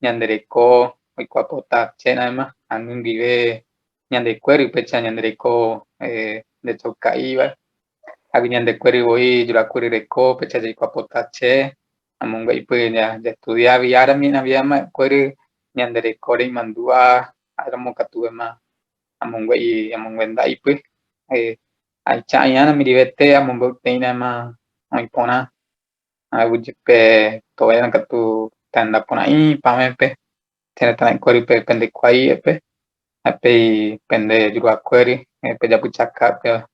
ñandereko oikuapota chénama anunguive ñandekuéri pecha ñandereko ndechoka'íva águi ñandekuéri voi jurakurireko pecha jaikuapota che amongueipy jaestudiávi aviamekuéri ñandereko reimandúa áramo amonguendáipy aicha'ỹ rivete amombe'uteínema oĩporã aguyjépe tovaiakatu tendaporãi pãmépe cherãtarãikuéripe pendekuaíepe ápei pende juruakuéri pejapychakápe.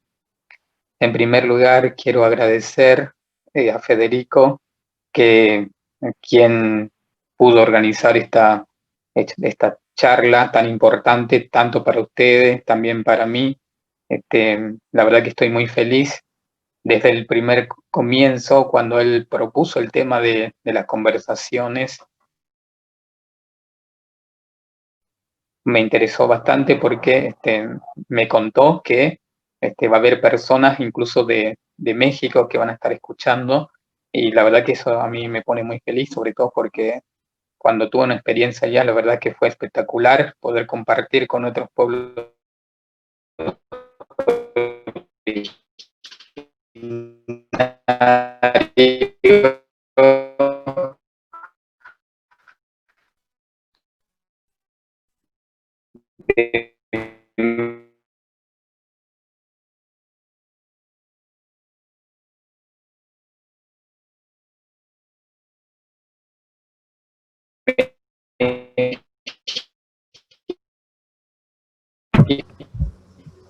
En primer lugar, quiero agradecer a Federico, quien pudo organizar esta charla tan importante, tanto para ustedes, también para mí. La verdad que estoy muy feliz. Desde el primer comienzo, cuando él propuso el tema de las conversaciones, me interesó bastante porque me contó que va a haber personas incluso de México que van a estar escuchando, y la verdad que eso a mí me pone muy feliz, sobre todo porque cuando tuve una experiencia allá, la verdad que fue espectacular poder compartir con otros pueblos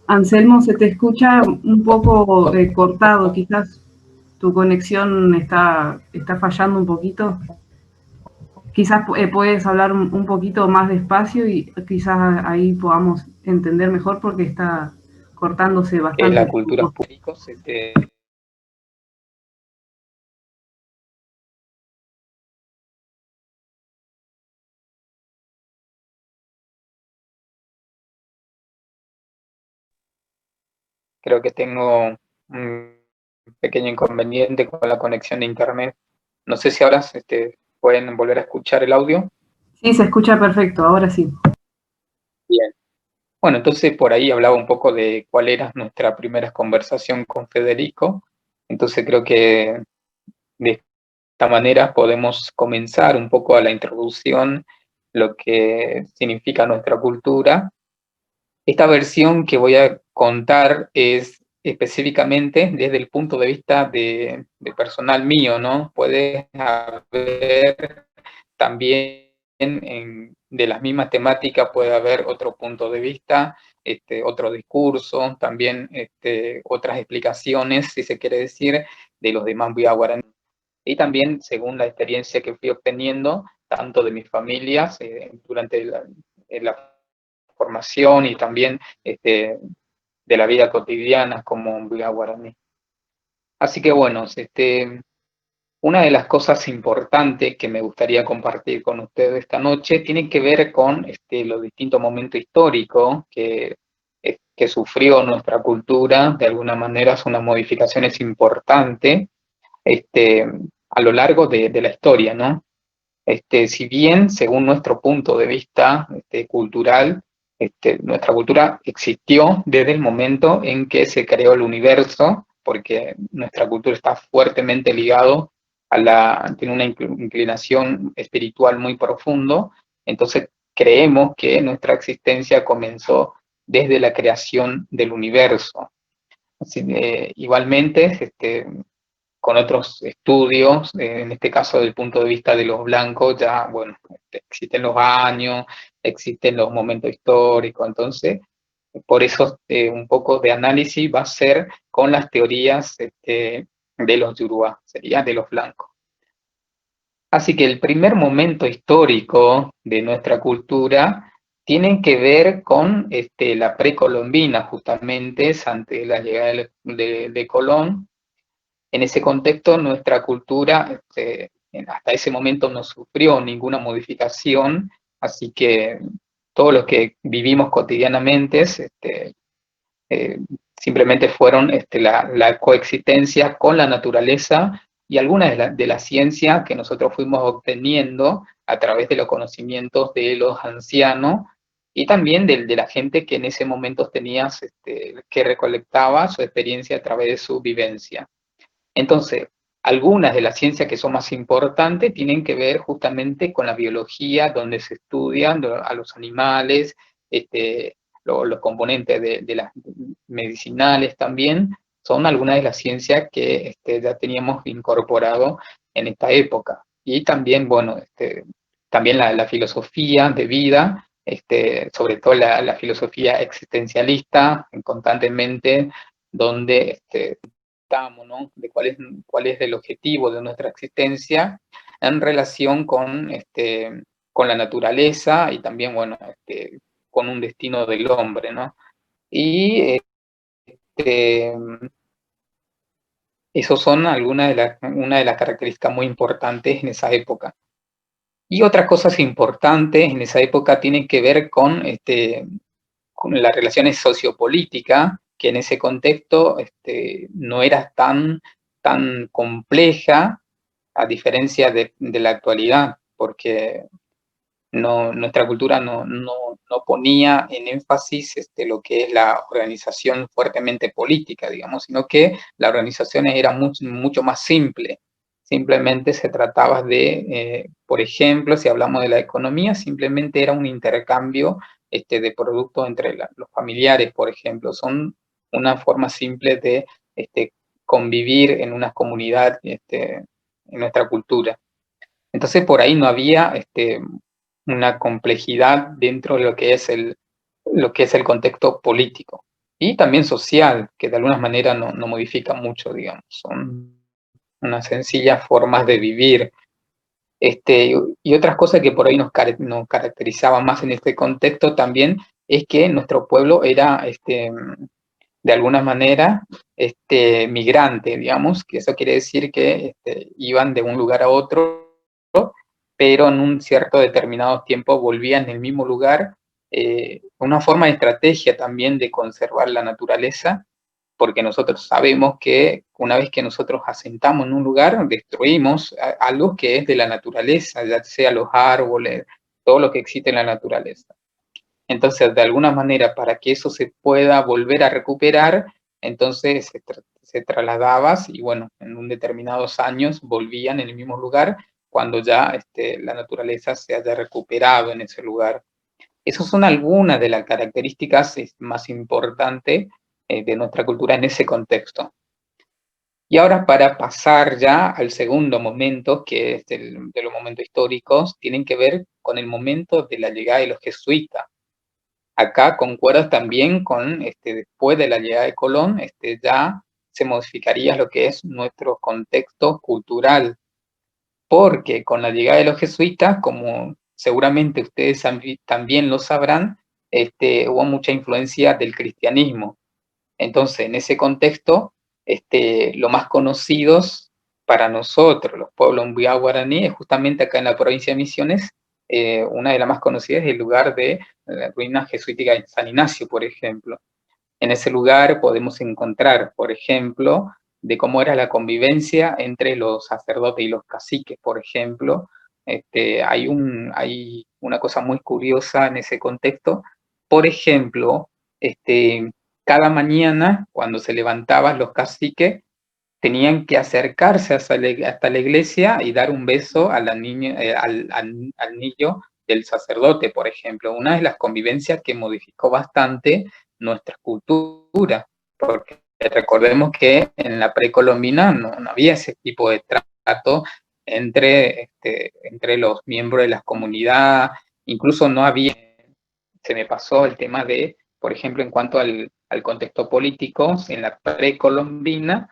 Anselmo, se te escucha un poco cortado, quizás tu conexión está fallando un poquito. Quizás puedes hablar un poquito más despacio y quizás ahí podamos entender mejor porque está cortándose bastante. La cultura pública, creo que tengo un pequeño inconveniente con la conexión de internet. No sé si ahora pueden volver a escuchar el audio. Sí, se escucha perfecto, ahora sí. Bien. Bueno, entonces por ahí hablaba un poco de cuál era nuestra primera conversación con Federico. Entonces creo que de esta manera podemos comenzar un poco a la introducción, lo que significa nuestra cultura. Esta versión que voy a contar es específicamente desde el punto de vista de personal mío, ¿no? Puede haber también de las mismas temáticas, puede haber otro punto de vista, otro discurso, también otras explicaciones, si se quiere decir, de los demás guaraní. Y también según la experiencia que fui obteniendo, tanto de mis familias durante la formación y también de la vida cotidiana como un guaraní. Así que bueno, una de las cosas importantes que me gustaría compartir con ustedes esta noche tiene que ver con los distintos momentos históricos que sufrió nuestra cultura. De alguna manera son unas modificaciones importantes a lo largo de la historia, ¿no? Si bien, según nuestro punto de vista cultural, nuestra cultura existió desde el momento en que se creó el universo, porque nuestra cultura está fuertemente ligado tiene una inclinación espiritual muy profundo, entonces creemos que nuestra existencia comenzó desde la creación del universo. Así, igualmente, con otros estudios, en este caso desde el punto de vista de los blancos, ya, bueno, existen los años, existen los momentos históricos, entonces, por eso un poco de análisis va a ser con las teorías de los Yoruba, sería de los blancos. Así que el primer momento histórico de nuestra cultura tiene que ver con la precolombina, justamente, antes de la llegada de Colón. En ese contexto, nuestra cultura hasta ese momento no sufrió ninguna modificación, así que todo lo que vivimos cotidianamente simplemente fueron la coexistencia con la naturaleza y algunas de la ciencia que nosotros fuimos obteniendo a través de los conocimientos de los ancianos y también de la gente que en ese momento tenías, que recolectaba su experiencia a través de su vivencia. Entonces, algunas de las ciencias que son más importantes tienen que ver justamente con la biología, donde se estudian a los animales, los componentes de las medicinales también, son algunas de las ciencias que ya teníamos incorporado en esta época. Y también, bueno, también la filosofía de vida, sobre todo la filosofía existencialista, constantemente, donde ¿no? De cuál es el objetivo de nuestra existencia en relación con la naturaleza y también, bueno, con un destino del hombre, ¿no? Y esos son una de las características muy importantes en esa época. Y otras cosas importantes en esa época tienen que ver con las relaciones sociopolíticas, que en ese contexto no era tan compleja, a diferencia de la actualidad, porque nuestra cultura no ponía en énfasis lo que es la organización fuertemente política, digamos, sino que la organización era mucho más simple. Simplemente se trataba de, por ejemplo, si hablamos de la economía, simplemente era un intercambio de productos entre los familiares, por ejemplo. Son una forma simple de convivir en una comunidad en nuestra cultura. Entonces, por ahí no había una complejidad dentro de lo que es el contexto político y también social, que de alguna manera no modifica mucho, digamos. Son unas sencillas formas de vivir. Y otras cosas que por ahí nos caracterizaban más en este contexto también es que nuestro pueblo era, de alguna manera, migrante, digamos, que eso quiere decir que iban de un lugar a otro, pero en un cierto determinado tiempo volvían en el mismo lugar, una forma de estrategia también de conservar la naturaleza, porque nosotros sabemos que una vez que nosotros asentamos en un lugar, destruimos algo que es de la naturaleza, ya sea los árboles, todo lo que existe en la naturaleza. Entonces, de alguna manera, para que eso se pueda volver a recuperar, entonces se trasladabas y bueno, en un determinados años volvían en el mismo lugar cuando ya la naturaleza se haya recuperado en ese lugar. Esas son algunas de las características más importantes de nuestra cultura en ese contexto. Y ahora para pasar ya al segundo momento, que es de los momentos históricos, tienen que ver con el momento de la llegada de los jesuitas. Acá concuerdas también con, después de la llegada de Colón, ya se modificaría lo que es nuestro contexto cultural, porque con la llegada de los jesuitas, como seguramente ustedes también lo sabrán, hubo mucha influencia del cristianismo. Entonces, en ese contexto, lo más conocidos para nosotros, los pueblos mbuya guaraní, es justamente acá en la provincia de Misiones, una de las más conocidas es el lugar de la ruina jesuítica de San Ignacio, por ejemplo. En ese lugar podemos encontrar, por ejemplo, de cómo era la convivencia entre los sacerdotes y los caciques, por ejemplo. Hay una cosa muy curiosa en ese contexto. Por ejemplo, cada mañana, cuando se levantaban los caciques, tenían que acercarse hasta la iglesia y dar un beso a la niña, al niño del sacerdote, por ejemplo. Una de las convivencias que modificó bastante nuestra cultura, porque recordemos que en la precolombina no había ese tipo de trato entre los miembros de la comunidad, incluso no había, se me pasó el tema de, por ejemplo, en cuanto al contexto político, en la precolombina,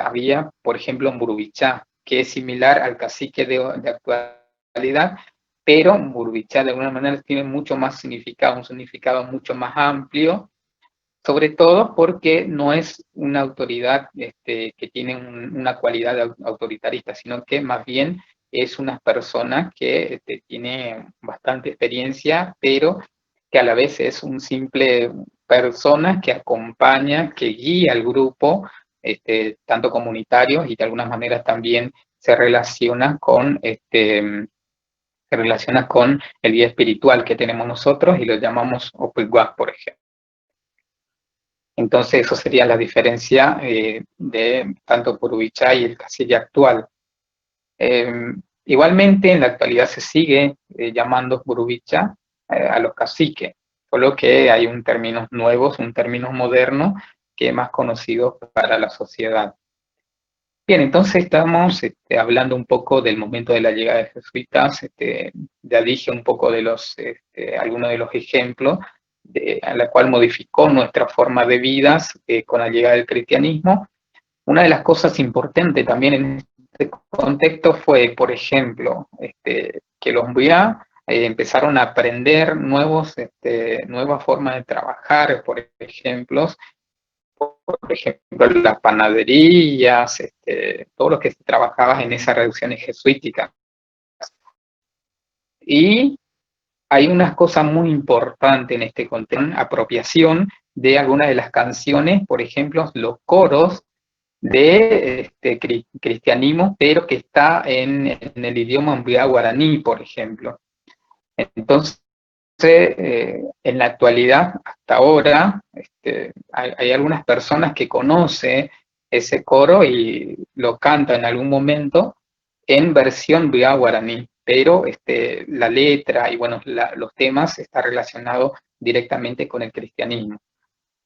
había, por ejemplo, Mburubichá, que es similar al cacique de actualidad, pero Mburubichá de alguna manera tiene mucho más significado, un significado mucho más amplio, sobre todo porque no es una autoridad que tiene una cualidad autoritarista, sino que más bien es una persona que tiene bastante experiencia, pero que a la vez es un simple persona que acompaña, que guía al grupo, tanto comunitarios y de algunas maneras también se relaciona con se relaciona con el guía espiritual que tenemos nosotros y lo llamamos Opigua, por ejemplo. Entonces, eso sería la diferencia de tanto Purubichá y el cacique actual. Igualmente, en la actualidad se sigue llamando Purubichá a los caciques, solo que hay un término nuevo, un término moderno que es más conocido para la sociedad. Bien, entonces estamos hablando un poco del momento de la llegada de jesuitas, ya dije un poco de algunos de los ejemplos a la cual modificó nuestra forma de vida con la llegada del cristianismo. Una de las cosas importantes también en este contexto fue, por ejemplo, que los Mbuya empezaron a aprender nuevas formas de trabajar, por ejemplo, las panaderías, todo lo que se trabajaba en esas reducciones jesuíticas. Y hay unas cosas muy importantes en este contexto, apropiación de algunas de las canciones, por ejemplo, los coros de cristianismo, pero que está en el idioma mbuya guaraní, por ejemplo. Entonces, en la actualidad, hasta ahora, hay algunas personas que conocen ese coro y lo cantan en algún momento en versión mbuya guaraní, pero la letra y bueno, los temas están relacionados directamente con el cristianismo.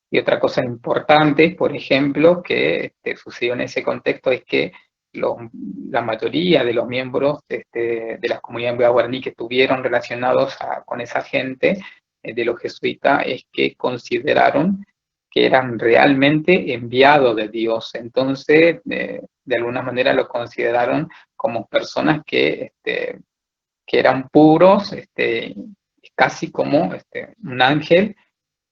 Y otra cosa importante, por ejemplo, que sucedió en ese contexto es que la mayoría de los miembros de las comunidades guaraní que estuvieron relacionados con esa gente de los jesuitas es que consideraron que eran realmente enviados de Dios. Entonces, de alguna manera lo consideraron como personas que eran puros, casi como un ángel,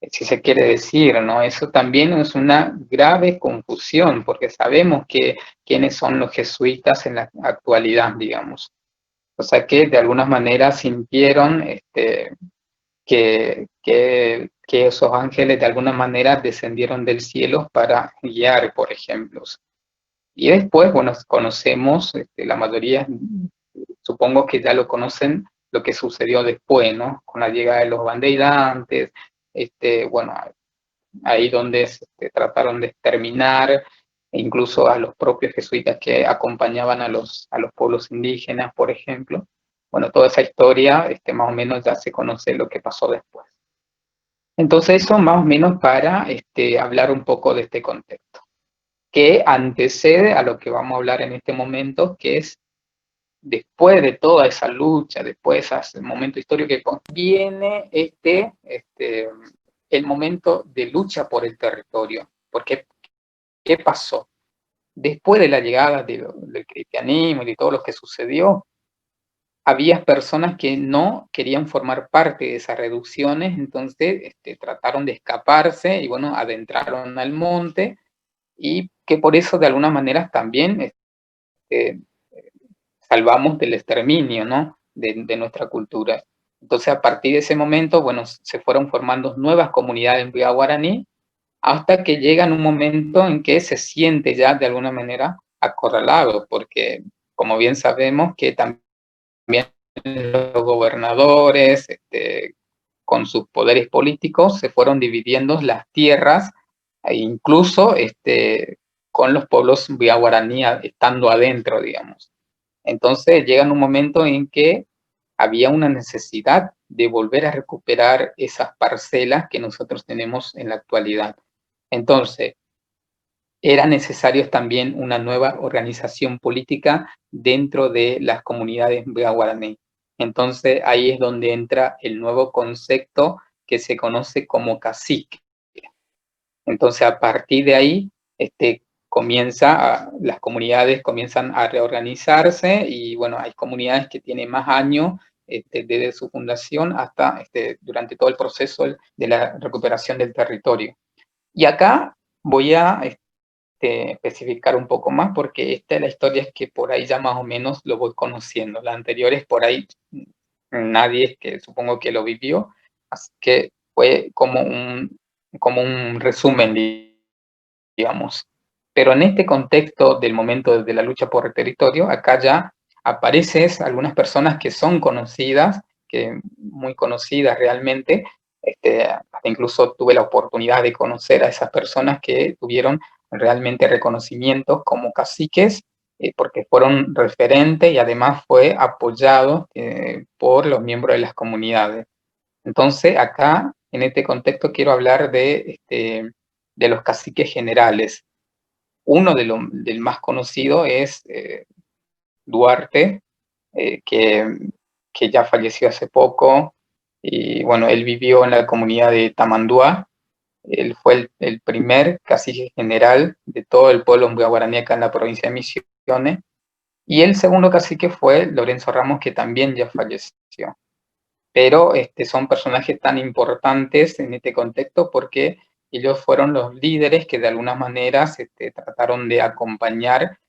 si se quiere decir, ¿no? Eso también es una grave confusión, porque sabemos que quiénes son los jesuitas en la actualidad, digamos. O sea que de alguna manera sintieron que esos ángeles de alguna manera descendieron del cielo para guiar, por ejemplo. Y después, bueno, conocemos, la mayoría, supongo que ya lo conocen, lo que sucedió después, ¿no? Con la llegada de los bandeirantes, bueno, ahí donde trataron de exterminar e incluso a los propios jesuitas que acompañaban a los pueblos indígenas, por ejemplo. Bueno, toda esa historia, más o menos ya se conoce lo que pasó después. Entonces eso más o menos para hablar un poco de este contexto, que antecede a lo que vamos a hablar en este momento, que es después de toda esa lucha, después de ese momento histórico que viene el momento de lucha por el territorio. Porque, ¿qué pasó? Después de la llegada del cristianismo y de todo lo que sucedió, había personas que no querían formar parte de esas reducciones, entonces trataron de escaparse y bueno, adentraron al monte y que por eso de alguna manera también salvamos del exterminio, ¿no? De nuestra cultura. Entonces, a partir de ese momento, bueno, se fueron formando nuevas comunidades en guaraní, hasta que llega un momento en que se siente ya de alguna manera acorralado, porque como bien sabemos que también los gobernadores, con sus poderes políticos, se fueron dividiendo las tierras, e incluso con los pueblos guaraní estando adentro, digamos. Entonces llega un momento en que había una necesidad de volver a recuperar esas parcelas que nosotros tenemos en la actualidad. Entonces, era necesario también una nueva organización política dentro de las comunidades guaraní. Entonces, ahí es donde entra el nuevo concepto que se conoce como cacique. Entonces, a partir de ahí, las comunidades comienzan a reorganizarse y bueno, hay comunidades que tienen más años desde su fundación hasta durante todo el proceso de la recuperación del territorio. Y acá voy a especificar un poco más porque esta es la historia que por ahí ya más o menos lo voy conociendo. Las anteriores por ahí nadie que supongo que lo vivió, así que fue como un resumen, digamos. Pero en este contexto del momento de la lucha por el territorio, acá ya aparecen algunas personas que son conocidas, que muy conocidas realmente, hasta incluso tuve la oportunidad de conocer a esas personas que tuvieron realmente reconocimientos como caciques, porque fueron referentes y además fue apoyado por los miembros de las comunidades. Entonces, acá, en este contexto, quiero hablar de los caciques generales. Uno del más conocido es Duarte, que ya falleció hace poco, y bueno, él vivió en la comunidad de Tamanduá. Él fue el primer cacique general de todo el pueblo guaraní acá en la provincia de Misiones, y el segundo cacique fue Lorenzo Ramos, que también ya falleció. Pero son personajes tan importantes en este contexto porque ellos fueron los líderes que de algunas maneras trataron de acompañar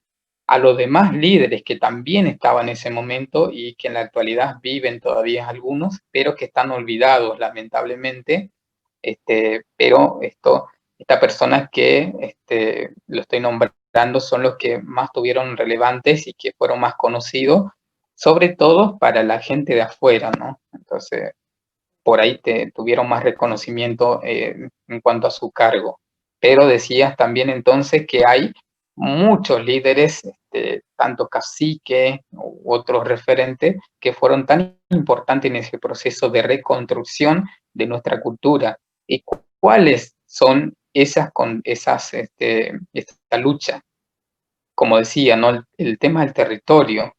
a los demás líderes que también estaban en ese momento y que en la actualidad viven todavía algunos, pero que están olvidados lamentablemente. Pero estas personas que lo estoy nombrando son los que más tuvieron relevantes y que fueron más conocidos, sobre todo para la gente de afuera, ¿no? Entonces, por ahí tuvieron más reconocimiento en cuanto a su cargo. Pero decías también entonces que hay muchos líderes, tanto caciques u otros referentes, que fueron tan importantes en ese proceso de reconstrucción de nuestra cultura. ¿Y cuáles son esta lucha? Como decía, ¿no? El tema del territorio,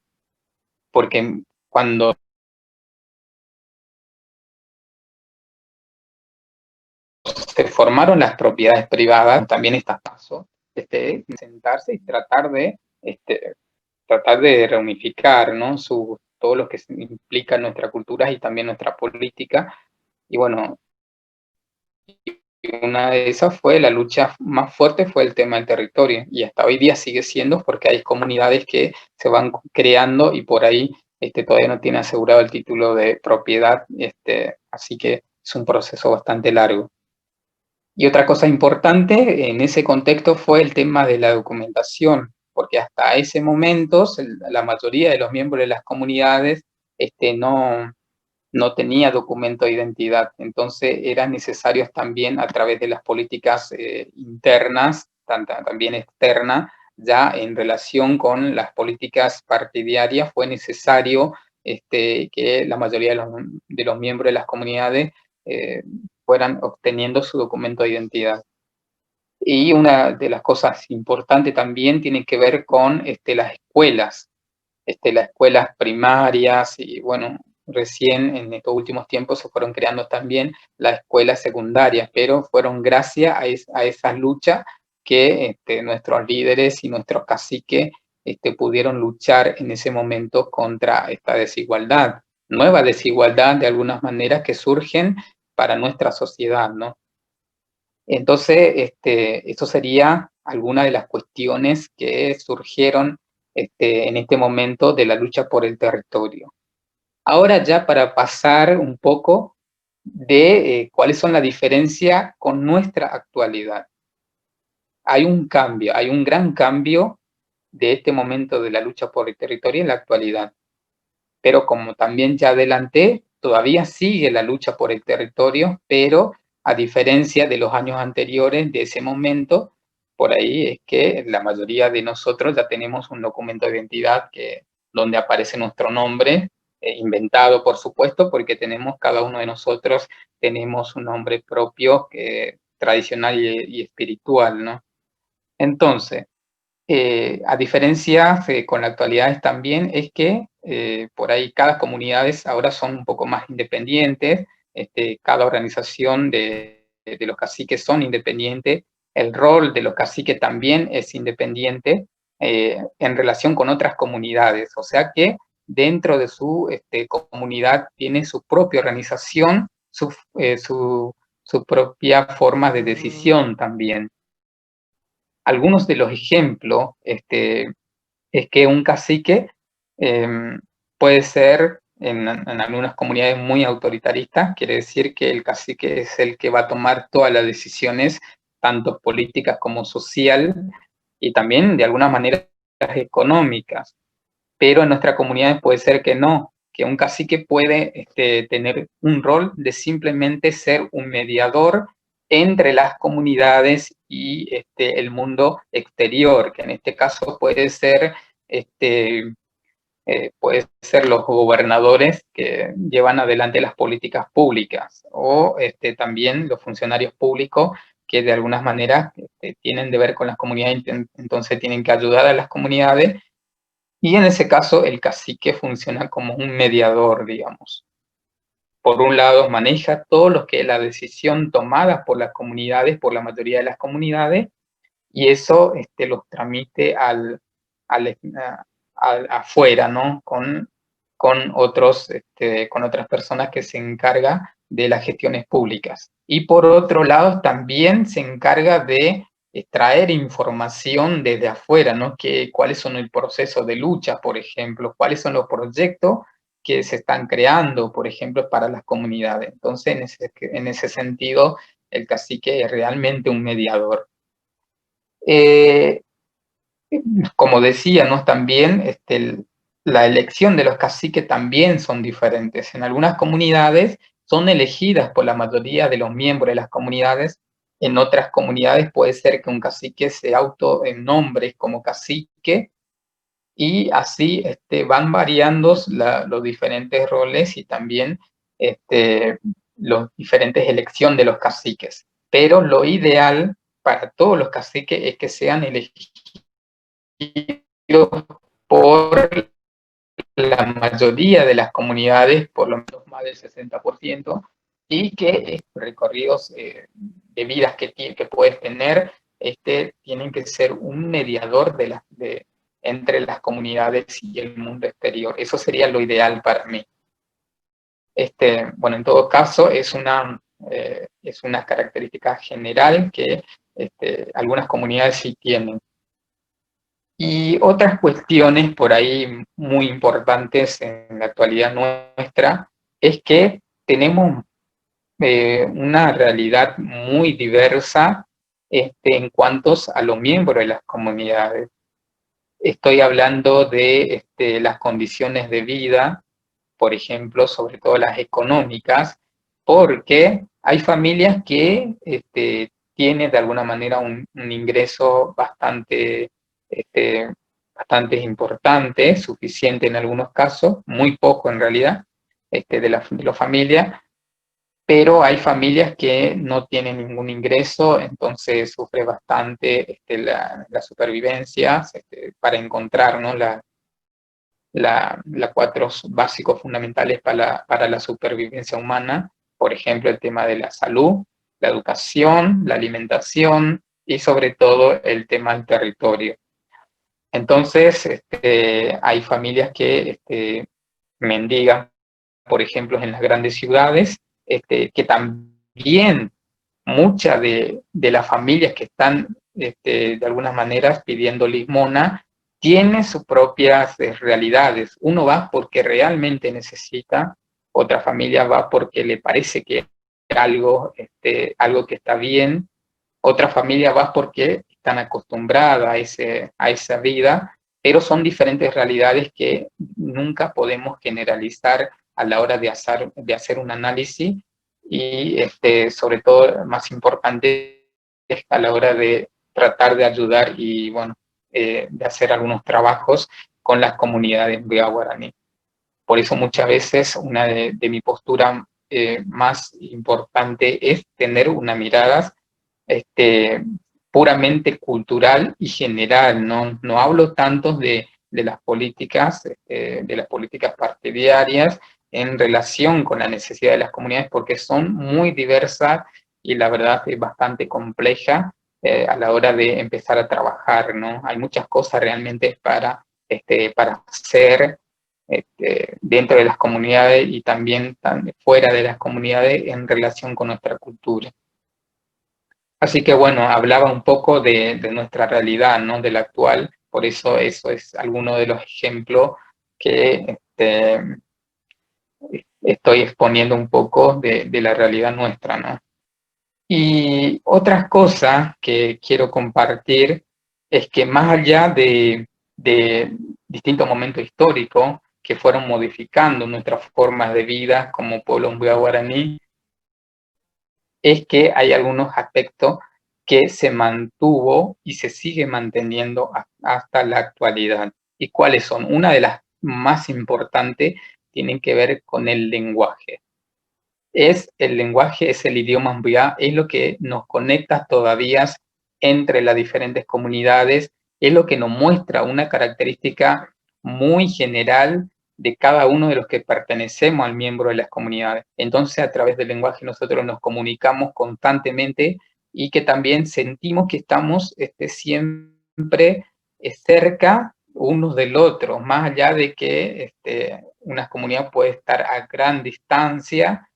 porque cuando se formaron las propiedades privadas, también está paso, sentarse y tratar de reunificar, ¿no? Todo lo que implica nuestra cultura y también nuestra política. Y bueno, una de esas fue la lucha más fuerte, fue el tema del territorio, y hasta hoy día sigue siendo porque hay comunidades que se van creando y por ahí todavía no tiene asegurado el título de propiedad, así que es un proceso bastante largo. Y otra cosa importante en ese contexto fue el tema de la documentación, porque hasta ese momento la mayoría de los miembros de las comunidades no tenía documento de identidad. Entonces eran necesarios también a través de las políticas internas, también externas, ya en relación con las políticas partidarias, fue necesario que la mayoría de los miembros de las comunidades fueran obteniendo su documento de identidad. Y una de las cosas importantes también tiene que ver con las escuelas, las escuelas primarias y bueno, recién en estos últimos tiempos se fueron creando también las escuelas secundarias, pero fueron gracias a esa lucha que nuestros líderes y nuestros caciques pudieron luchar en ese momento contra esta desigualdad, nueva desigualdad de algunas maneras que surgen para nuestra sociedad, ¿no? Entonces, eso sería alguna de las cuestiones que surgieron en este momento de la lucha por el territorio. Ahora ya para pasar un poco de cuáles son las diferencias con nuestra actualidad. Hay un cambio, hay un gran cambio de este momento de la lucha por el territorio en la actualidad. Pero como también ya adelanté, todavía sigue la lucha por el territorio, pero a diferencia de los años anteriores de ese momento, por ahí es que la mayoría de nosotros ya tenemos un documento de identidad donde aparece nuestro nombre, inventado por supuesto, porque cada uno de nosotros tenemos un nombre propio, tradicional y espiritual, ¿no? Entonces, a diferencia con la actualidad también es que por ahí cada comunidades ahora son un poco más independientes, cada organización de los caciques son independientes, el rol de los caciques también es independiente en relación con otras comunidades, o sea que dentro de su comunidad tiene su propia organización, su propia forma de decisión también. Algunos de los ejemplos es que un cacique puede ser en algunas comunidades muy autoritaristas, quiere decir que el cacique es el que va a tomar todas las decisiones, tanto políticas como social, y también de alguna manera económicas. pero en nuestras comunidades puede ser que no, que un cacique puede tener un rol de simplemente ser un mediador entre las comunidades y el mundo exterior, que en este caso puede ser los gobernadores que llevan adelante las políticas públicas o también los funcionarios públicos que de algunas maneras tienen de ver con las comunidades, entonces tienen que ayudar a las comunidades, y en ese caso el cacique funciona como un mediador, digamos. Por un lado, maneja todo lo que es la decisión tomada por las comunidades, por la mayoría de las comunidades, y eso los tramite afuera, ¿no? Con otras personas que se encargan de las gestiones públicas. Y por otro lado, también se encarga de extraer información desde afuera, ¿no? Cuáles son el proceso de lucha, por ejemplo, cuáles son los proyectos que se están creando, por ejemplo, para las comunidades. Entonces, en ese sentido, el cacique es realmente un mediador. Como decía, ¿no? También la elección de los caciques también son diferentes. En algunas comunidades son elegidas por la mayoría de los miembros de las comunidades. En otras comunidades puede ser que un cacique se autonombre como cacique, y así van variando los diferentes roles y también las diferentes elecciones de los caciques. Pero lo ideal para todos los caciques es que sean elegidos por la mayoría de las comunidades, por lo menos más del 60%, y que recorridos de vidas que puedes tener tienen que ser un mediador entre las comunidades y el mundo exterior. Eso sería lo ideal para mí. Bueno, en todo caso, es una característica general que algunas comunidades sí tienen. Y otras cuestiones por ahí muy importantes en la actualidad nuestra es que tenemos una realidad muy diversa en cuanto a los miembros de las comunidades. Estoy hablando de las condiciones de vida, por ejemplo, sobre todo las económicas, porque hay familias que tienen de alguna manera un ingreso bastante importante, suficiente en algunos casos, muy poco en realidad, de la familia, pero hay familias que no tienen ningún ingreso, entonces sufre bastante la supervivencia para encontrar, ¿no? Los cuatro básicos fundamentales para la supervivencia humana, por ejemplo, el tema de la salud, la educación, la alimentación y sobre todo el tema del territorio. Entonces, hay familias que mendigan, por ejemplo, en las grandes ciudades, que también muchas de las familias que están de algunas maneras pidiendo limosna tienen sus propias realidades. Uno va porque realmente necesita, otra familia va porque le parece que es algo que está bien, otra familia va porque están acostumbradas a esa vida, pero son diferentes realidades que nunca podemos generalizar a la hora de hacer un análisis, y sobre todo, más importante, es a la hora de tratar de ayudar y, bueno, de hacer algunos trabajos con las comunidades Bea Guaraní. Por eso muchas veces una de mi postura más importante es tener una mirada puramente cultural y general. No hablo tanto de las políticas partidarias en relación con la necesidad de las comunidades, porque son muy diversas y la verdad es bastante compleja a la hora de empezar a trabajar, ¿no? Hay muchas cosas realmente para hacer dentro de las comunidades y también fuera de las comunidades en relación con nuestra cultura. Así que bueno, hablaba un poco de nuestra realidad, ¿no? De la actual, por eso es alguno de los ejemplos que estoy exponiendo un poco de la realidad nuestra, ¿no? Y otras cosas que quiero compartir es que más allá de distintos momentos históricos que fueron modificando nuestras formas de vida como pueblo Mbuya guaraní, es que hay algunos aspectos que se mantuvo y se sigue manteniendo hasta la actualidad. ¿Y cuáles son? Una de las más importantes tienen que ver con el lenguaje. El lenguaje, es el idioma Mbuya, es lo que nos conecta todavía entre las diferentes comunidades, es lo que nos muestra una característica muy general de cada uno de los que pertenecemos al miembro de las comunidades. Entonces, a través del lenguaje nosotros nos comunicamos constantemente y que también sentimos que estamos siempre cerca unos del otro, más allá de que una comunidad puede estar a gran distancia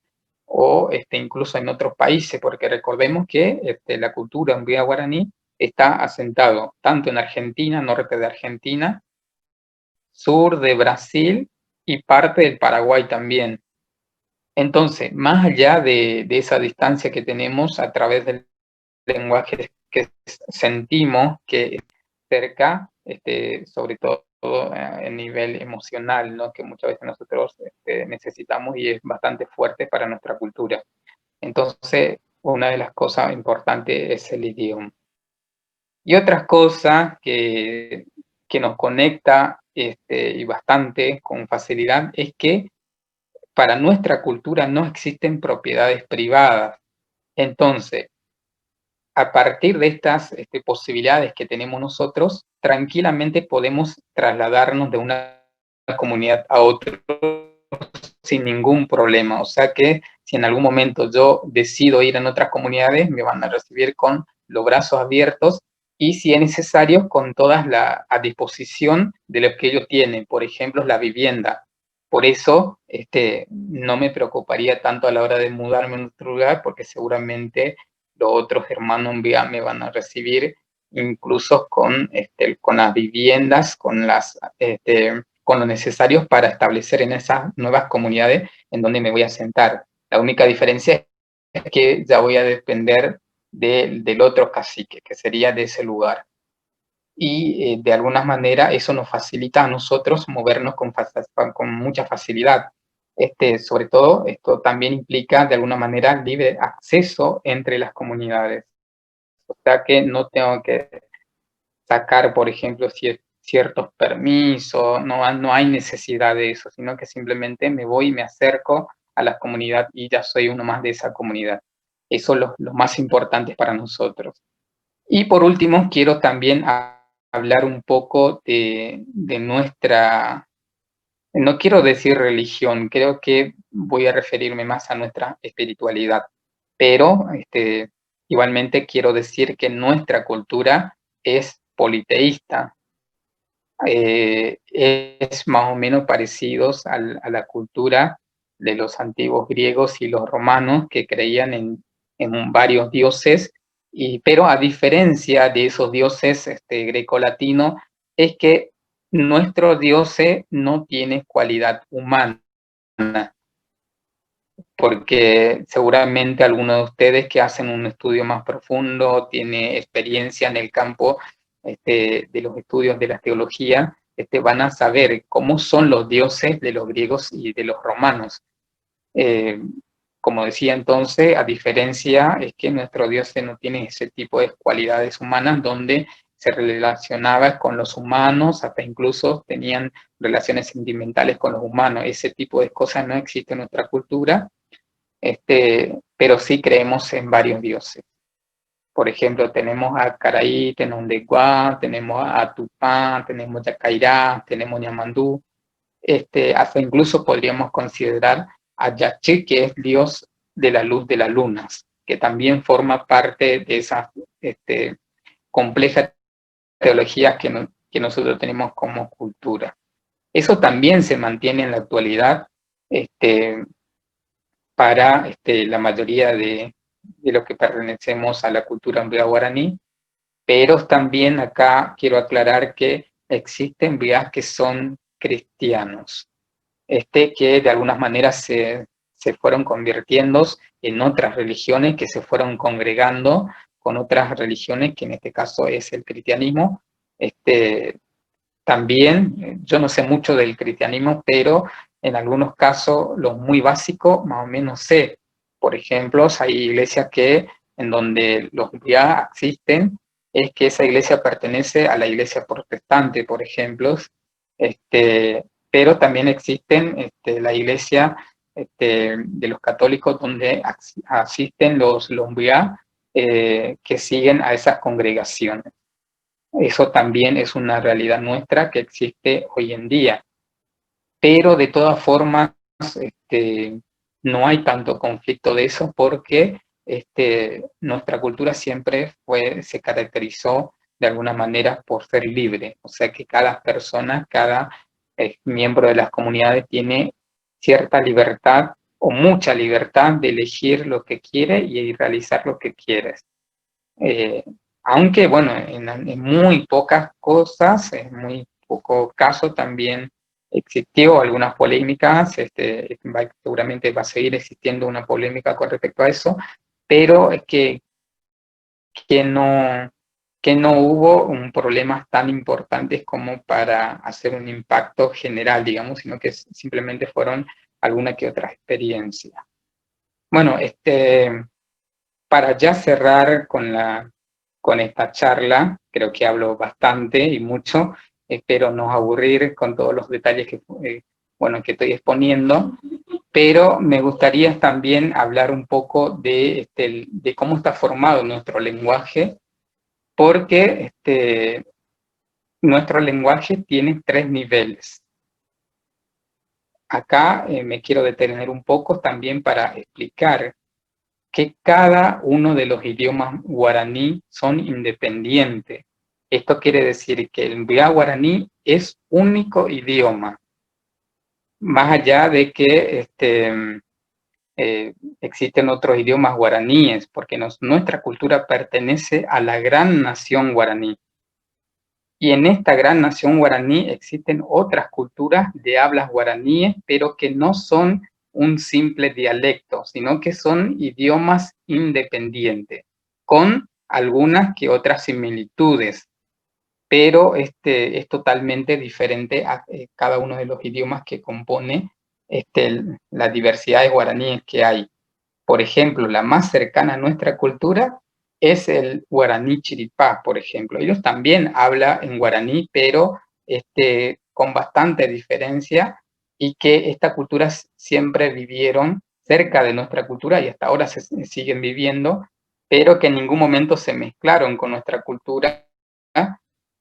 o incluso en otros países, porque recordemos que la cultura Mbuya guaraní está asentado tanto en Argentina, norte de Argentina, sur de Brasil y parte del Paraguay también. Entonces, más allá de esa distancia que tenemos a través del lenguaje que sentimos que cerca, sobre todo a nivel emocional, ¿no? Que muchas veces nosotros necesitamos y es bastante fuerte para nuestra cultura. Entonces, una de las cosas importantes es el idioma. Y otras cosas que nos conecta y bastante con facilidad es que para nuestra cultura no existen propiedades privadas. Entonces, a partir de estas posibilidades que tenemos nosotros, tranquilamente podemos trasladarnos de una comunidad a otra sin ningún problema. O sea que si en algún momento yo decido ir en otras comunidades, me van a recibir con los brazos abiertos y si es necesario, con todas a disposición de lo que ellos tienen. Por ejemplo, la vivienda. Por eso no me preocuparía tanto a la hora de mudarme a otro lugar, porque seguramente los otros hermanos me van a recibir incluso con las viviendas, con lo necesario para establecer en esas nuevas comunidades en donde me voy a sentar. La única diferencia es que ya voy a depender del otro cacique, que sería de ese lugar. Y de alguna manera eso nos facilita a nosotros movernos con mucha facilidad. Sobre todo, esto también implica de alguna manera libre acceso entre las comunidades. O sea que no tengo que sacar, por ejemplo, ciertos permisos, no hay necesidad de eso, sino que simplemente me voy y me acerco a la comunidad y ya soy uno más de esa comunidad. Eso es lo más importante para nosotros. Y por último, quiero también hablar un poco de nuestra, no quiero decir religión, creo que voy a referirme más a nuestra espiritualidad, pero igualmente quiero decir que nuestra cultura es politeísta, es más o menos parecidos a la cultura de los antiguos griegos y los romanos que creían en varios dioses, pero a diferencia de esos dioses grecolatinos, es que nuestro dios no tiene cualidad humana, porque seguramente algunos de ustedes que hacen un estudio más profundo, tiene experiencia en el campo de los estudios de la teología, van a saber cómo son los dioses de los griegos y de los romanos. Como decía entonces, a diferencia es que nuestro Dios no tiene ese tipo de cualidades humanas donde se relacionaba con los humanos, hasta incluso tenían relaciones sentimentales con los humanos. Ese tipo de cosas no existe en nuestra cultura, pero sí creemos en varios dioses. Por ejemplo, tenemos a Caraí, tenemos Deguá, tenemos a Tupá, tenemos Yacairá, tenemos Ñamandú. Hasta incluso podríamos considerar a Yaché, que es dios de la luz de las lunas, que también forma parte de esa compleja teología que nosotros tenemos como cultura. Eso también se mantiene en la actualidad para la mayoría de los que pertenecemos a la cultura Mbuya guaraní, pero también acá quiero aclarar que existen Mbuyas que son cristianos, que de algunas maneras se fueron convirtiendo en otras religiones, que se fueron congregando con otras religiones, que en este caso es el cristianismo, también, yo no sé mucho del cristianismo, pero en algunos casos, lo muy básico, más o menos sé. Por ejemplo, hay iglesias en donde los ya existen, es que esa iglesia pertenece a la iglesia protestante, por ejemplo, pero también existen la iglesia de los católicos donde asisten los Lombia que siguen a esas congregaciones. Eso también es una realidad nuestra que existe hoy en día, pero de todas formas no hay tanto conflicto de eso porque nuestra cultura siempre se caracterizó de alguna manera por ser libre, o sea que cada persona, cada miembro de las comunidades tiene cierta libertad o mucha libertad de elegir lo que quiere y realizar lo que quiere. Eh, Aunque, bueno, en muy pocas cosas, en muy poco caso también existió algunas polémicas, seguramente va a seguir existiendo una polémica con respecto a eso, pero es que no, que no hubo un problemas tan importantes como para hacer un impacto general, digamos, sino que simplemente fueron alguna que otra experiencia. Bueno, para ya cerrar con esta charla, creo que hablo bastante y mucho, espero no aburrir con todos los detalles que estoy exponiendo, pero me gustaría también hablar un poco de cómo está formado nuestro lenguaje, porque nuestro lenguaje tiene 3 niveles. Acá me quiero detener un poco también para explicar que cada uno de los idiomas guaraní son independientes. Esto quiere decir que el Mbiá guaraní es único idioma, más allá de que existen otros idiomas guaraníes, porque nuestra cultura pertenece a la gran nación guaraní. Y en esta gran nación guaraní existen otras culturas de hablas guaraníes, pero que no son un simple dialecto, sino que son idiomas independientes, con algunas que otras similitudes, pero es totalmente diferente a cada uno de los idiomas que compone las diversidades guaraníes que hay. Por ejemplo, la más cercana a nuestra cultura es el guaraní chiripá, por ejemplo. Ellos también hablan en guaraní, pero con bastante diferencia, y que esta cultura siempre vivieron cerca de nuestra cultura y hasta ahora se siguen viviendo, pero que en ningún momento se mezclaron con nuestra cultura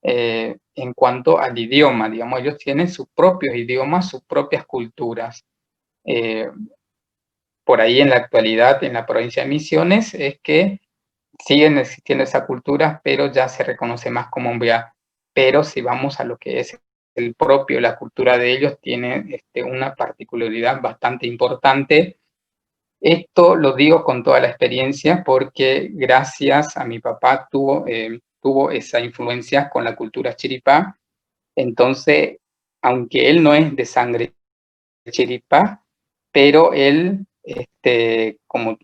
en cuanto al idioma. Digamos, ellos tienen sus propios idiomas, sus propias culturas. Por ahí en la actualidad, en la provincia de Misiones, es que siguen existiendo esas culturas, pero ya se reconoce más como un Mbiá. Pero si vamos a lo que es el propio, la cultura de ellos, tiene una particularidad bastante importante. Esto lo digo con toda la experiencia porque gracias a mi papá tuvo esa influencia con la cultura chiripá. Entonces, aunque él no es de sangre chiripá, pero él, como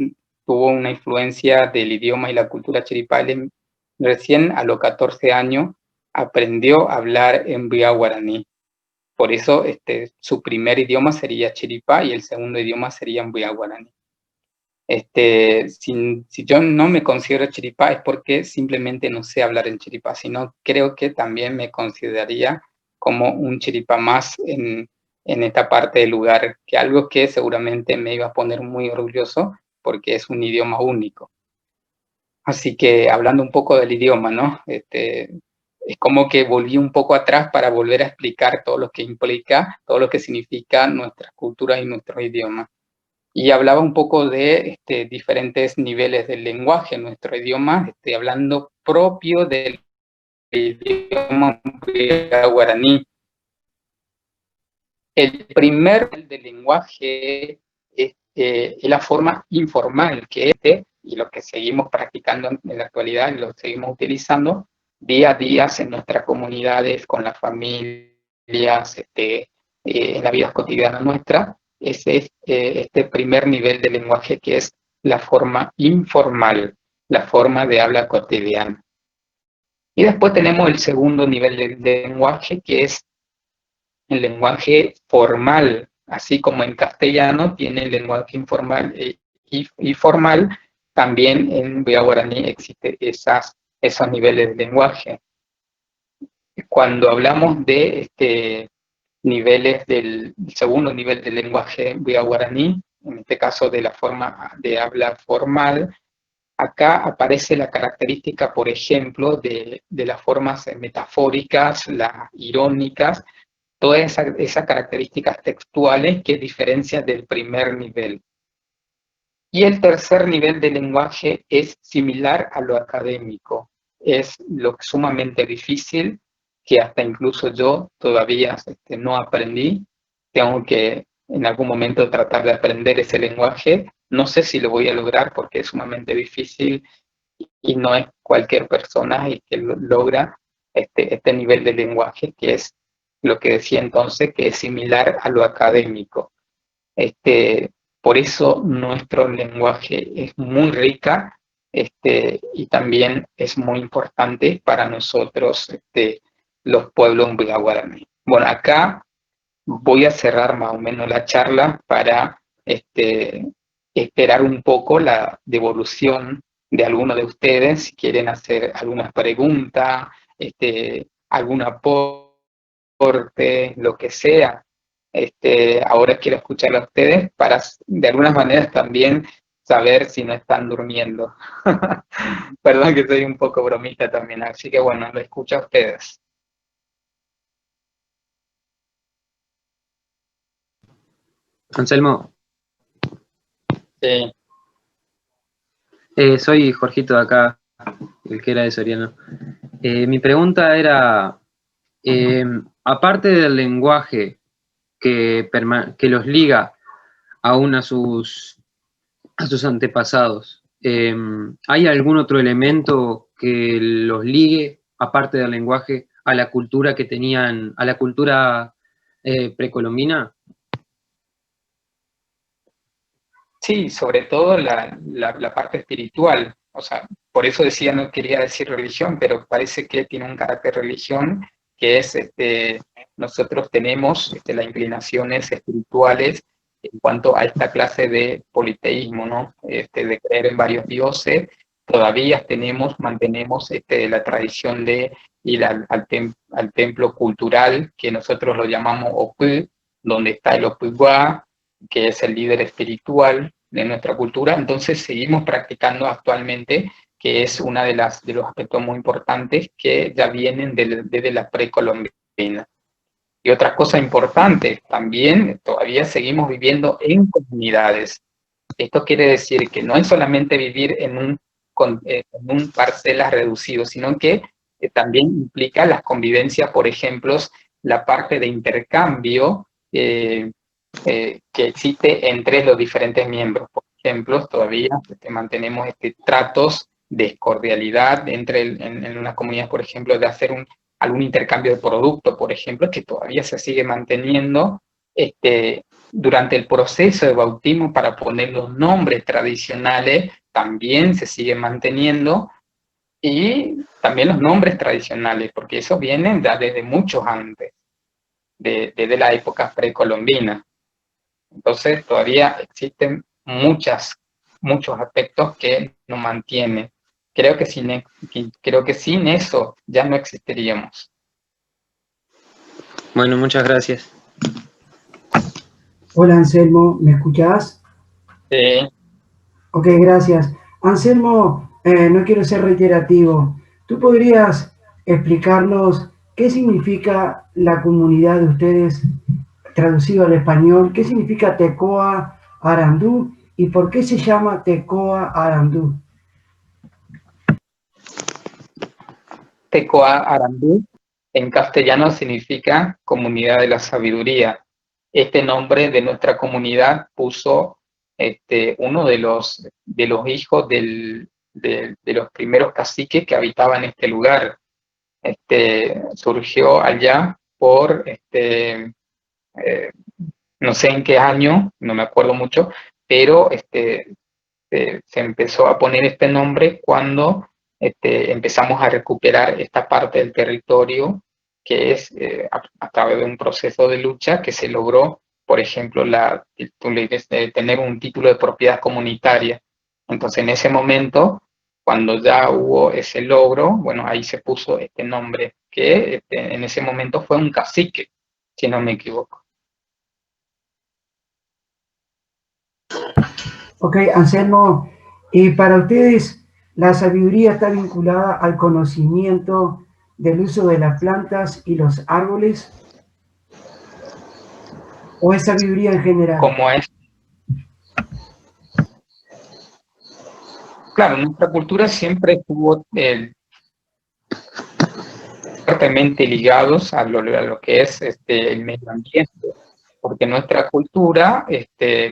tuvo una influencia del idioma y la cultura chiripá, él recién a los 14 años aprendió a hablar en Mbiá guaraní. Por eso su primer idioma sería chiripá y el segundo idioma sería Mbiá guaraní. Si yo no me considero chiripá es porque simplemente no sé hablar en chiripá, sino creo que también me consideraría como un chiripá más en esta parte del lugar, que algo que seguramente me iba a poner muy orgulloso porque es un idioma único. Así que hablando un poco del idioma, ¿no? Es como que volví un poco atrás para volver a explicar todo lo que implica, todo lo que significa nuestra cultura y nuestro idioma. Y hablaba un poco de diferentes niveles del lenguaje. Nuestro idioma, estoy hablando propio del idioma guaraní. El primer nivel del lenguaje es la forma informal, que y lo que seguimos practicando en la actualidad, y lo seguimos utilizando día a día en nuestras comunidades, con las familias, en la vida cotidiana nuestra. Ese es este primer nivel de lenguaje, que es la forma informal, la forma de habla cotidiana. Y después tenemos el segundo nivel de lenguaje, que es el lenguaje formal, así como en castellano tiene el lenguaje informal y formal, también en guaraní existen esos niveles de lenguaje. Cuando hablamos de niveles del segundo nivel del lenguaje guaraní, en este caso de la forma de habla formal, acá aparece la característica, por ejemplo, de las formas metafóricas, las irónicas, todas esas características textuales que diferencian del primer nivel. Y el tercer nivel de lenguaje es similar a lo académico. Es lo sumamente difícil, que hasta incluso yo todavía no aprendí. Tengo que en algún momento tratar de aprender ese lenguaje. No sé si lo voy a lograr porque es sumamente difícil y no es cualquier persona el que logra este nivel de lenguaje, que es lo que decía entonces, que es similar a lo académico. Por eso nuestro lenguaje es muy rica, y también es muy importante para nosotros, los pueblos guaraní. Bueno, acá voy a cerrar más o menos la charla para esperar un poco la devolución de alguno de ustedes, si quieren hacer alguna pregunta, algún aporte, lo que sea. Ahora quiero escuchar a ustedes para de algunas maneras también saber si no están durmiendo. Perdón que soy un poco bromista también, así que bueno, lo escucho a ustedes. Anselmo, Sí. soy Jorgito de acá, el que era de Soriano. Mi pregunta era, aparte del lenguaje que los liga aún a sus antepasados, ¿hay algún otro elemento que los ligue, aparte del lenguaje, a la cultura que tenían, a la cultura precolombina? Sí, sobre todo la parte espiritual. O sea, por eso decía, no quería decir religión, pero parece que tiene un carácter religión, que es, nosotros tenemos las inclinaciones espirituales en cuanto a esta clase de politeísmo, ¿no? De creer en varios dioses. Todavía mantenemos la tradición de ir al templo cultural, que nosotros lo llamamos Opú, donde está el Opúwa, que es el líder espiritual de nuestra cultura. Entonces seguimos practicando actualmente, que es una de los aspectos muy importantes que ya vienen desde la precolombina. Y otra cosa importante, también todavía seguimos viviendo en comunidades. Esto quiere decir que no es solamente vivir en un parcelas reducido, sino que también implica las convivencias, por ejemplo, la parte de intercambio que existe entre los diferentes miembros. Por ejemplo, todavía mantenemos tratos de cordialidad en una comunidad, por ejemplo, de hacer algún intercambio de producto, por ejemplo, que todavía se sigue manteniendo durante el proceso de bautismo para poner los nombres tradicionales, también se sigue manteniendo, y también los nombres tradicionales, porque esos vienen desde muchos antes, desde la época precolombina. Entonces todavía existen muchos aspectos que nos mantienen. Creo que sin eso ya no existiríamos. Bueno, muchas gracias. Hola Anselmo, ¿me escuchás? Sí. Ok, gracias. Anselmo, no quiero ser reiterativo. ¿Tú podrías explicarnos qué significa la comunidad de ustedes, traducido al español? ¿Qué significa Tecoa Arandú y por qué se llama Tecoa Arandú? Tecoa Arandú en castellano significa comunidad de la sabiduría. Este nombre de nuestra comunidad puso uno de los hijos de los primeros caciques que habitaban este lugar. Surgió allá por, no sé en qué año, no me acuerdo mucho, pero se empezó a poner este nombre cuando empezamos a recuperar esta parte del territorio que es a través de un proceso de lucha que se logró, por ejemplo, tener un título de propiedad comunitaria. Entonces, en ese momento, cuando ya hubo ese logro, bueno, ahí se puso este nombre, que en ese momento fue un cacique, si no me equivoco. Ok, Anselmo, y para ustedes, ¿la sabiduría está vinculada al conocimiento del uso de las plantas y los árboles? ¿O es sabiduría en general? Como es. Claro, nuestra cultura siempre estuvo fuertemente ligados a lo que es el medio ambiente, porque nuestra cultura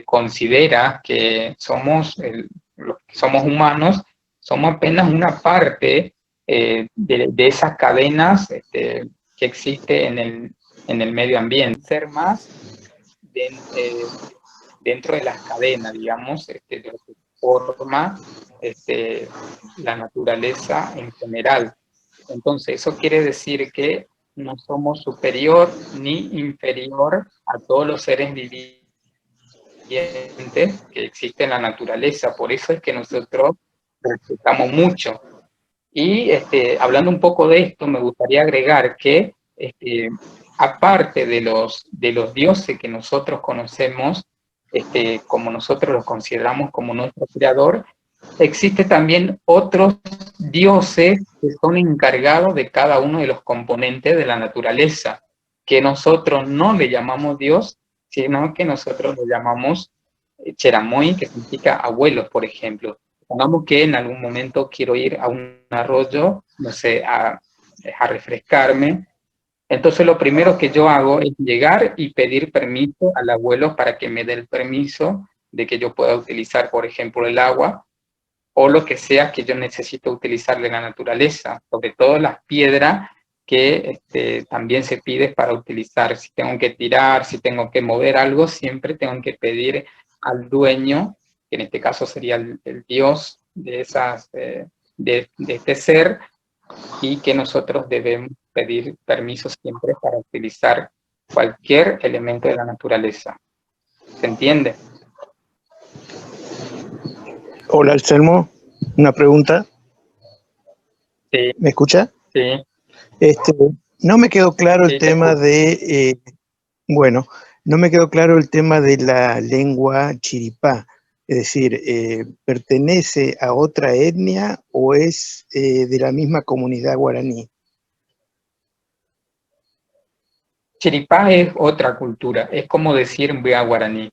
considera que los que somos humanos, somos apenas una parte de esas cadenas que existe en el medio ambiente. Ser más dentro de las cadenas, digamos, de lo que forma la naturaleza en general. Entonces, eso quiere decir que no somos superior ni inferior a todos los seres vivientes que existen en la naturaleza. Por eso es que nosotros respetamos mucho. Y hablando un poco de esto, me gustaría agregar que aparte de los dioses que nosotros conocemos, como nosotros los consideramos como nuestro creador, existe también otros dioses que son encargados de cada uno de los componentes de la naturaleza, que nosotros no le llamamos Dios, sino que nosotros le llamamos Cheramoy, que significa abuelos, por ejemplo. Pongamos que en algún momento quiero ir a un arroyo, no sé, a refrescarme. Entonces lo primero que yo hago es llegar y pedir permiso al abuelo para que me dé el permiso de que yo pueda utilizar, por ejemplo, el agua o lo que sea que yo necesito utilizar de la naturaleza, sobre todo las piedras que también se pide para utilizar. Si tengo que tirar, si tengo que mover algo, siempre tengo que pedir al dueño, que en este caso sería el dios de este ser, y que nosotros debemos pedir permiso siempre para utilizar cualquier elemento de la naturaleza. ¿Se entiende? Hola, Anselmo, una pregunta. Sí. ¿Me escucha? Sí. No me quedó claro Sí, el tema de, no me quedó claro el tema de la lengua chiripá. Es decir, ¿pertenece a otra etnia o es de la misma comunidad guaraní? Chiripá es otra cultura, es como decir Mbea guaraní.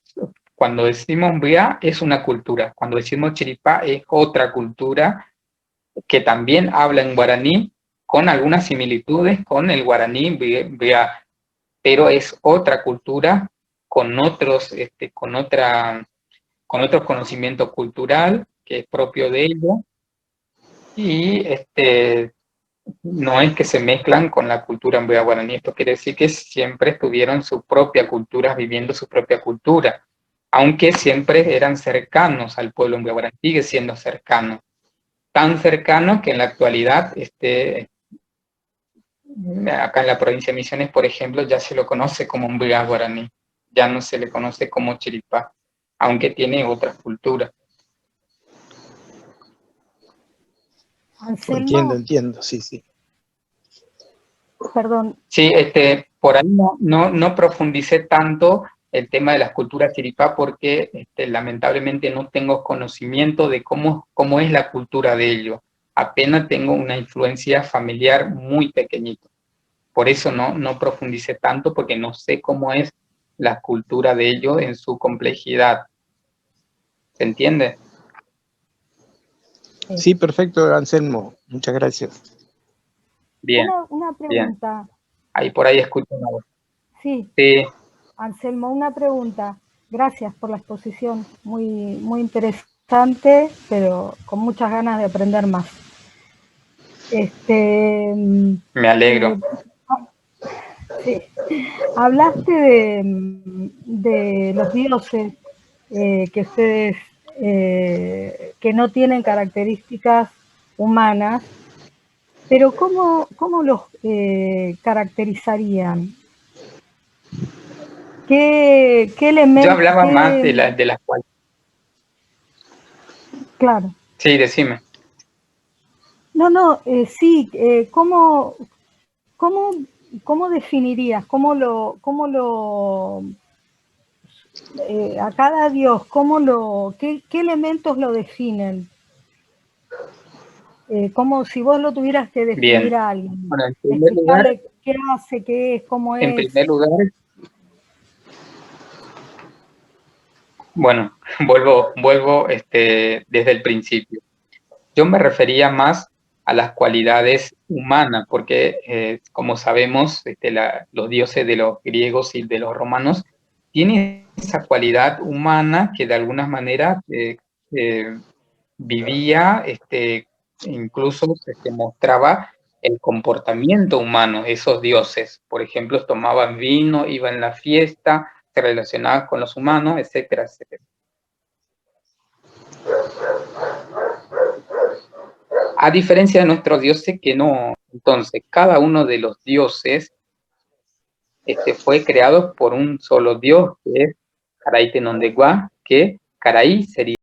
Cuando decimos Mbea es una cultura, cuando decimos Chiripá es otra cultura que también habla en guaraní, con algunas similitudes con el guaraní Mbea, pero es otra cultura con otros, con otro conocimiento cultural que es propio de ello, y no es que se mezclan con la cultura mbea guaraní. Esto quiere decir que siempre tuvieron su propia cultura, viviendo su propia cultura, aunque siempre eran cercanos al pueblo mbea guaraní, sigue siendo cercano, tan cercano que en la actualidad acá en la provincia de Misiones, por ejemplo, ya se lo conoce como mbea guaraní, ya no se le conoce como chiripá, aunque tiene otra cultura. Anselmo, Entiendo, sí. perdón. Sí, por ahí no profundicé tanto el tema de las culturas chiripá porque lamentablemente no tengo conocimiento de cómo es la cultura de ellos. Apenas tengo una influencia familiar muy pequeñita. Por eso no profundicé tanto, porque no sé cómo es la cultura de ellos en su complejidad. ¿Se entiende? Sí, perfecto, Anselmo. Muchas gracias. Bien, Una bien. pregunta. Ahí por ahí escucho una voz. Sí, Sí. Anselmo, una pregunta. Gracias por la exposición, muy, muy interesante, pero con muchas ganas de aprender más. Me alegro. Sí. Hablaste de los dioses que ustedes que no tienen características humanas, pero ¿cómo los caracterizarían? ¿Qué elementos? Yo hablaba más de las cualidades. Claro. Sí, decime. No, sí, ¿cómo definirías, a cada dios, qué elementos lo definen? Como si vos lo tuvieras que definir Bien. a alguien, Bueno, en primer lugar, explicarle qué hace, qué es, cómo es. en primer lugar, bueno, vuelvo desde el principio. Yo me refería más a las cualidades humanas, porque como sabemos, los dioses de los griegos y de los romanos tienen esa cualidad humana que de alguna manera vivía, incluso mostraba el comportamiento humano, esos dioses. Por ejemplo, tomaban vino, iban a la fiesta, se relacionaban con los humanos, etcétera, etcétera. A diferencia de nuestros dioses que no. Entonces, cada uno de los dioses fue creado por un solo dios, que es Caray Tenondegua, que Caray sería